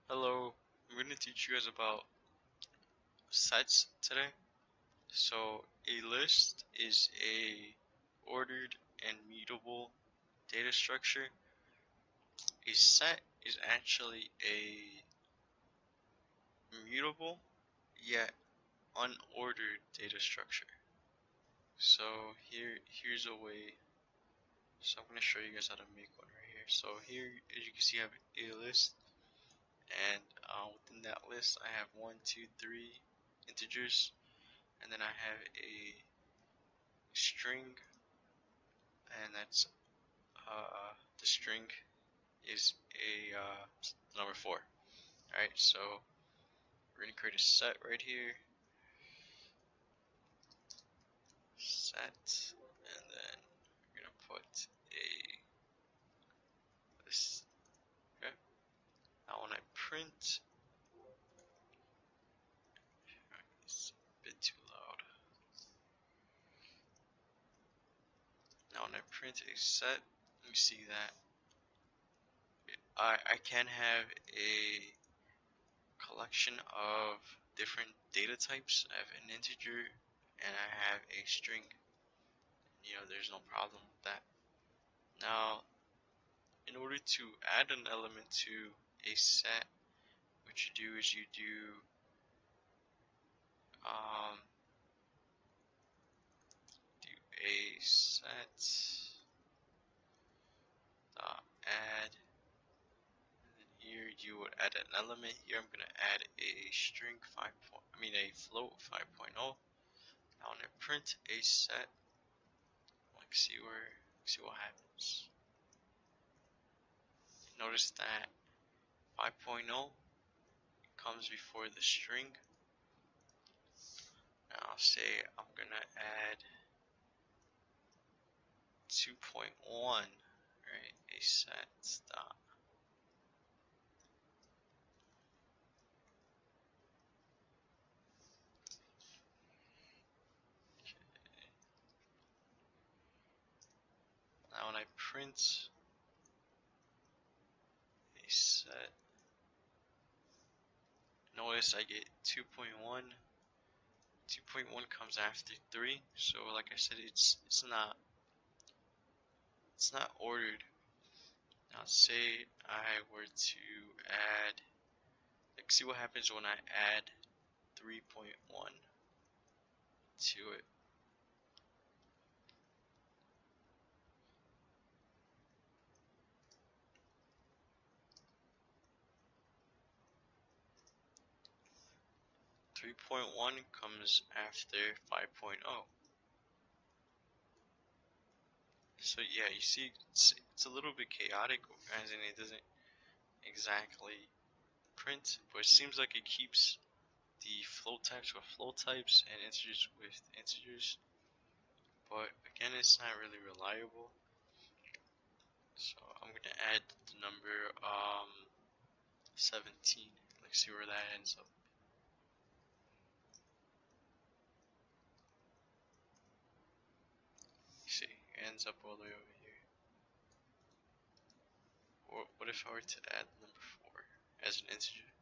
Hello, I'm going to teach you guys about sets today. So a list is a ordered and mutable data structure. A set is actually a mutable yet unordered data structure. So here's a way. So I'm going to show you guys how to make one right here. So here, as you can see, I have a list, and within that list, I have 1, 2, 3 integers, and then I have a string, and that's the string is a number 4. Alright, so we're gonna create a set right here, set, and then we're gonna put a list. Okay, now when I print, it's a bit too loud. Now when I print a set, you see that I can have a collection of different data types. I have an integer and I have a string. There's no problem with that. Now, in order to add an element to a set, what you do is you do um, a set add, and then here you would add an element. Here I'm gonna add a string a float 5.0. Now when I print a set, see what happens. Notice that 5.0 comes before the string. Now I'll say I'm gonna add 2.1, right? A set dot. Now when I print a set, notice I get 2.1. 2.1 comes after 3, so like I said, it's not ordered. Now say I were to add, see what happens when I add 3.1 to it. 3.1 comes after 5.0. So yeah, you see, it's a little bit chaotic, as in it doesn't exactly print, but it seems like it keeps the float types with float types and integers with integers. But again, it's not really reliable. So I'm gonna add the number 17. Let's see where that ends up. See, it ends up all the way over here. Or what if I were to add number 4 as an integer?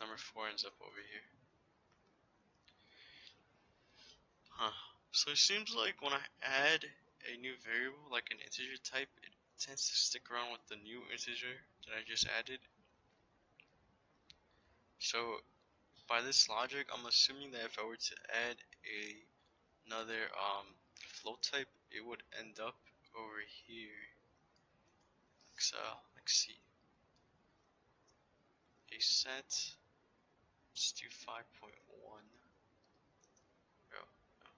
Number 4 ends up over here. Huh. So it seems like when I add a new variable, like an integer type, it tends to stick around with the new integer that I just added. So by this logic, I'm assuming that if I were to add another float type, it would end up over here. So let's see. A set. Let's do 5.1. Oh, no.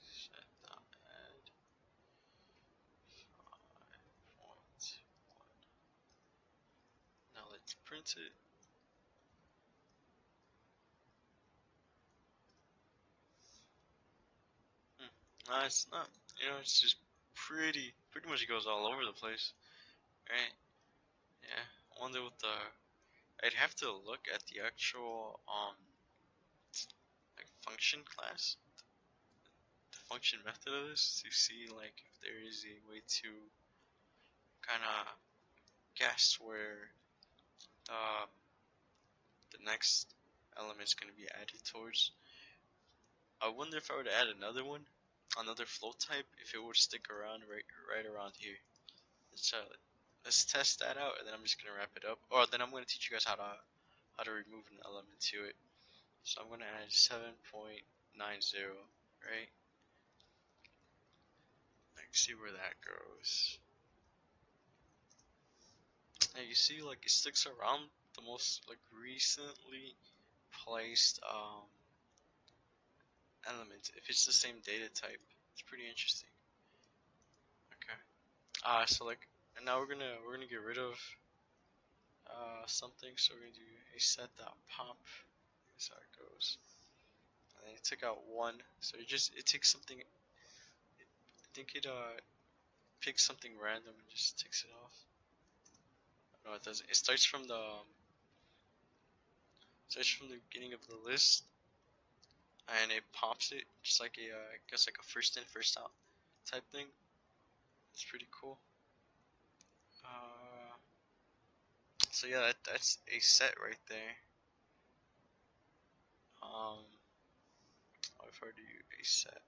Set dot add 5.1. Now let's print it. No, it's not. It's just pretty much it goes all over the place. right? Yeah. I wonder what the. I'd have to look at the actual like function class, the function method of this to see like if there is a way to kind of guess where the the next element is going to be added towards. I wonder if I were to add another one, another float type, if it would stick around right around here. Let's test that out, and then I'm just gonna wrap it up. Or then I'm gonna teach you guys how to remove an element to it. So I'm gonna add 7.90, right? Let's see where that goes. And you see, like it sticks around the most like recently placed element. If it's the same data type, it's pretty interesting. Okay. So like, and now we're gonna get rid of something. So we're gonna do a set.pop. That's how it goes. And then you took out one, so it takes something. I think it picks something random and just takes it off. No, it doesn't. It starts from the beginning of the list, and it pops it just like a I guess like a first in first out type thing. It's pretty cool. Uh, so yeah, that's a set right there. I've heard you a set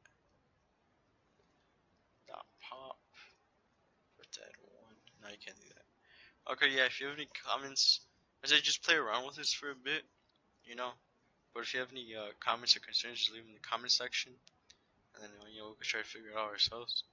dot pop. Put that one. No, you can't do that. Okay, yeah. If you have any comments, I say just play around with this for a bit, you know. But if you have any comments or concerns, just leave them in the comment section, and then we can try to figure it out ourselves.